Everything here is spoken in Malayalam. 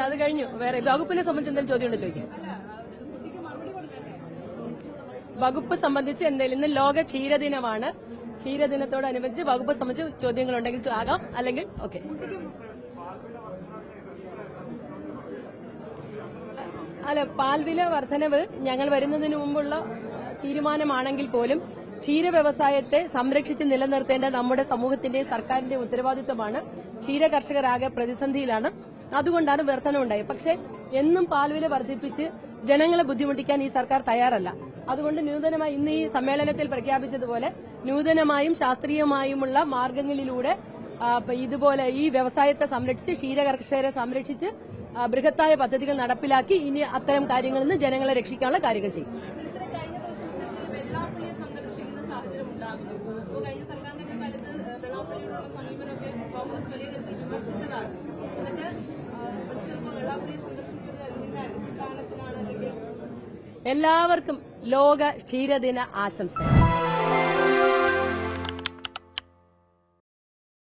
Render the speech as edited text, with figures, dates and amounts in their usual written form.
അത് കഴിഞ്ഞു. വേറെ വകുപ്പിനെ സംബന്ധിച്ച് എന്തെങ്കിലും ചോദ്യം ഉണ്ടോ ചോദിക്കാം? വകുപ്പ് സംബന്ധിച്ച് എന്തെങ്കിലും ഇന്ന് ലോക ക്ഷീരദിനമാണ്. ക്ഷീരദിനത്തോടനുബന്ധിച്ച് വകുപ്പ് സംബന്ധിച്ച് ചോദ്യങ്ങളുണ്ടെങ്കിൽ ആകാം, അല്ലെങ്കിൽ ഓക്കെ. അല്ല, പാൽവില വർധനവ് ഞങ്ങൾ വരുന്നതിന് മുമ്പുള്ള തീരുമാനമാണെങ്കിൽ പോലും ക്ഷീര വ്യവസായത്തെ സംരക്ഷിച്ച് നിലനിർത്തേണ്ട നമ്മുടെ സമൂഹത്തിന്റെയും സർക്കാരിന്റെയും ഉത്തരവാദിത്തമാണ്. ക്ഷീര കർഷകരാകെ പ്രതിസന്ധിയിലാണ്. അതുകൊണ്ടാണ് വർധനവുണ്ടായത്. പക്ഷേ എന്നും പാൽവില വർദ്ധിപ്പിച്ച് ജനങ്ങളെ ബുദ്ധിമുട്ടിക്കാൻ ഈ സർക്കാർ തയ്യാറല്ല. അതുകൊണ്ട് നൂതനമായി ഇന്ന് ഈ സമ്മേളനത്തിൽ പ്രഖ്യാപിച്ചതുപോലെ നൂതനമായും ശാസ്ത്രീയമായുമുള്ള മാർഗങ്ങളിലൂടെ ഇതുപോലെ ഈ വ്യവസായത്തെ സംരക്ഷിച്ച് ക്ഷീര കർഷകരെ സംരക്ഷിച്ച് ബൃഹത്തായ പദ്ധതികൾ നടപ്പിലാക്കി ഇനി അത്തരം കാര്യങ്ങളിൽ നിന്ന് ജനങ്ങളെ രക്ഷിക്കാനുള്ള കാര്യങ്ങൾ ചെയ്യും. എല്ലാവർക്കും ലോക ക്ഷീരദിന ആശംസകൾ.